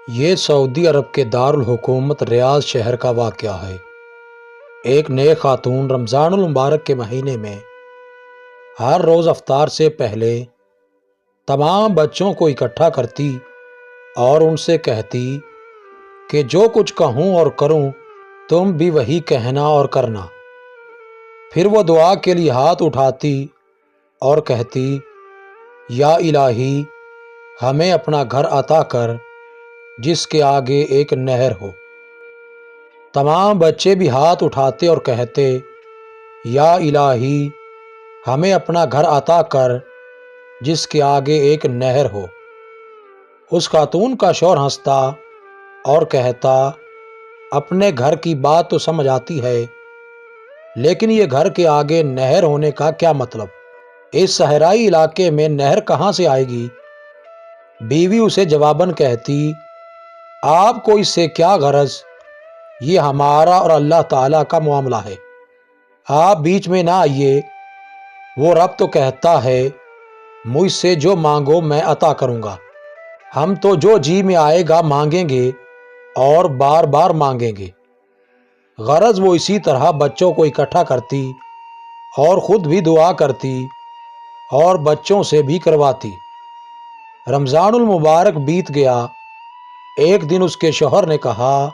یہ سعودی عرب کے دارالحکومت ریاض شہر کا واقعہ ہے۔ ایک نئے خاتون رمضان المبارک کے مہینے میں ہر روز افطار سے پہلے تمام بچوں کو اکٹھا کرتی اور ان سے کہتی کہ جو کچھ کہوں اور کروں تم بھی وہی کہنا اور کرنا۔ پھر وہ دعا کے لیے ہاتھ اٹھاتی اور کہتی، یا الہی ہمیں اپنا گھر عطا کر جس کے آگے ایک نہر ہو۔ تمام بچے بھی ہاتھ اٹھاتے اور کہتے، یا الہی ہمیں اپنا گھر عطا کر جس کے آگے ایک نہر ہو۔ اس خاتون کا شوہر ہنستا اور کہتا، اپنے گھر کی بات تو سمجھ آتی ہے، لیکن یہ گھر کے آگے نہر ہونے کا کیا مطلب؟ اس صحرائی علاقے میں نہر کہاں سے آئے گی؟ بیوی اسے جواباً کہتی، آپ کو اس سے کیا غرض؟ یہ ہمارا اور اللہ تعالیٰ کا معاملہ ہے، آپ بیچ میں نہ آئیے۔ وہ رب تو کہتا ہے، مجھ سے جو مانگو میں عطا کروں گا۔ ہم تو جو جی میں آئے گا مانگیں گے اور بار بار مانگیں گے۔ غرض وہ اسی طرح بچوں کو اکٹھا کرتی اور خود بھی دعا کرتی اور بچوں سے بھی کرواتی۔ رمضان المبارک بیت گیا۔ ایک دن اس کے شوہر نے کہا،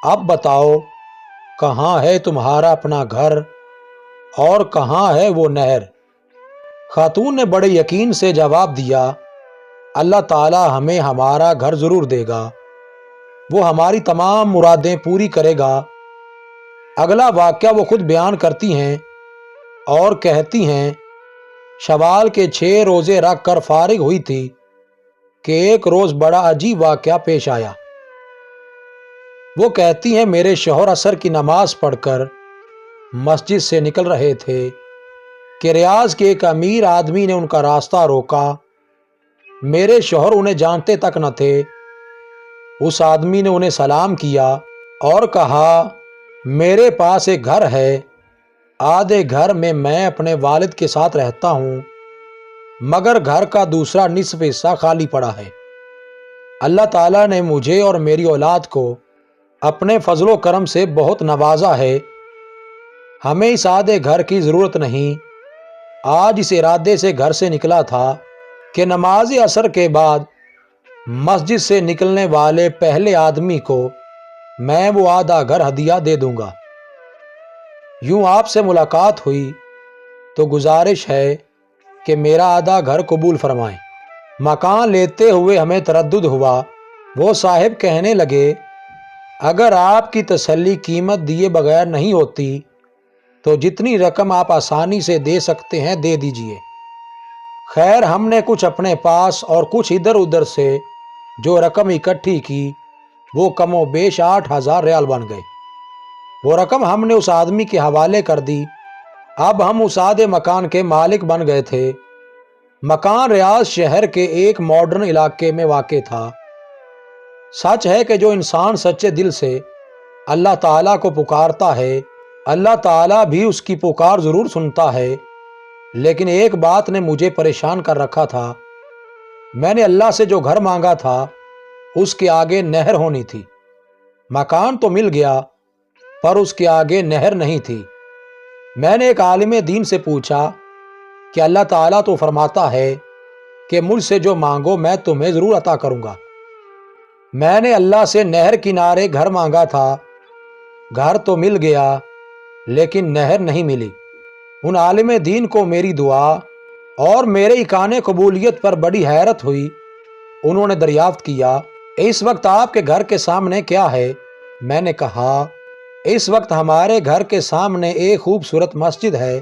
اب بتاؤ کہاں ہے تمہارا اپنا گھر اور کہاں ہے وہ نہر؟ خاتون نے بڑے یقین سے جواب دیا، اللہ تعالی ہمیں ہمارا گھر ضرور دے گا، وہ ہماری تمام مرادیں پوری کرے گا۔ اگلا واقعہ وہ خود بیان کرتی ہیں اور کہتی ہیں، شوال کے 6 روزے رکھ کر فارغ ہوئی تھی کہ ایک روز بڑا عجیب واقعہ پیش آیا۔ وہ کہتی ہیں، میرے شوہر عصر کی نماز پڑھ کر مسجد سے نکل رہے تھے کہ ریاض کے ایک امیر آدمی نے ان کا راستہ روکا۔ میرے شوہر انہیں جانتے تک نہ تھے۔ اس آدمی نے انہیں سلام کیا اور کہا، میرے پاس ایک گھر ہے، آدھے گھر میں اپنے والد کے ساتھ رہتا ہوں، مگر گھر کا دوسرا نصف حصہ خالی پڑا ہے۔ اللہ تعالیٰ نے مجھے اور میری اولاد کو اپنے فضل و کرم سے بہت نوازا ہے، ہمیں اس آدھے گھر کی ضرورت نہیں۔ آج اس ارادے سے گھر سے نکلا تھا کہ نماز عصر کے بعد مسجد سے نکلنے والے پہلے آدمی کو میں وہ آدھا گھر ہدیہ دے دوں گا۔ یوں آپ سے ملاقات ہوئی تو گزارش ہے کہ میرا آدھا گھر قبول فرمائیں۔ مکان لیتے ہوئے ہمیں تردد ہوا۔ وہ صاحب کہنے لگے، اگر آپ کی تسلی قیمت دیے بغیر نہیں ہوتی تو جتنی رقم آپ آسانی سے دے سکتے ہیں دے دیجئے۔ خیر ہم نے کچھ اپنے پاس اور کچھ ادھر ادھر سے جو رقم اکٹھی کی وہ کم و بیش 8,000 ریال بن گئے۔ وہ رقم ہم نے اس آدمی کے حوالے کر دی۔ اب ہم اس آدھے مکان کے مالک بن گئے تھے۔ مکان ریاض شہر کے ایک ماڈرن علاقے میں واقع تھا۔ سچ ہے کہ جو انسان سچے دل سے اللہ تعالیٰ کو پکارتا ہے، اللہ تعالیٰ بھی اس کی پکار ضرور سنتا ہے، لیکن ایک بات نے مجھے پریشان کر رکھا تھا۔ میں نے اللہ سے جو گھر مانگا تھا اس کے آگے نہر ہونی تھی۔ مکان تو مل گیا پر اس کے آگے نہر نہیں تھی۔ میں نے ایک عالم دین سے پوچھا کہ اللہ تعالیٰ تو فرماتا ہے کہ مجھ سے جو مانگو میں تمہیں ضرور عطا کروں گا۔ میں نے اللہ سے نہر کنارے گھر مانگا تھا، گھر تو مل گیا لیکن نہر نہیں ملی۔ ان عالم دین کو میری دعا اور میرے اکان قبولیت پر بڑی حیرت ہوئی۔ انہوں نے دریافت کیا، اس وقت آپ کے گھر کے سامنے کیا ہے؟ میں نے کہا، اس وقت ہمارے گھر کے سامنے ایک خوبصورت مسجد ہے۔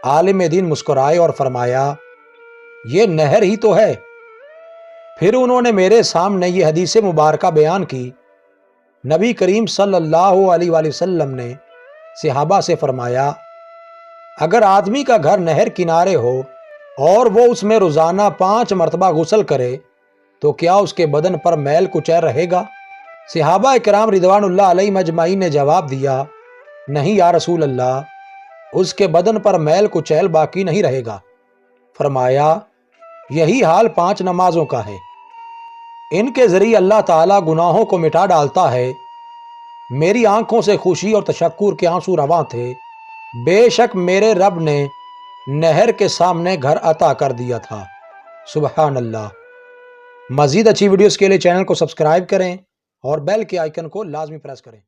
عالم دین مسکرائے اور فرمایا، یہ نہر ہی تو ہے۔ پھر انہوں نے میرے سامنے یہ حدیث مبارکہ بیان کی۔ نبی کریم صلی اللہ علیہ وآلہ وسلم نے صحابہ سے فرمایا، اگر آدمی کا گھر نہر کنارے ہو اور وہ اس میں روزانہ 5 مرتبہ غسل کرے تو کیا اس کے بدن پر میل کچیل رہے گا؟ صحابہ کرام رضوان اللہ علیہم اجمعین نے جواب دیا، نہیں یا رسول اللہ، اس کے بدن پر میل کچیل باقی نہیں رہے گا۔ فرمایا، یہی حال 5 نمازوں کا ہے۔ ان کے ذریعے اللہ تعالیٰ گناہوں کو مٹا ڈالتا ہے۔ میری آنکھوں سے خوشی اور تشکر کے آنسو رواں تھے۔ بے شک میرے رب نے نہر کے سامنے گھر عطا کر دیا تھا۔ سبحان اللہ۔ مزید اچھی ویڈیوز کے لیے چینل کو سبسکرائب کریں اور بیل کے آئیکن کو لازمی پریس کریں۔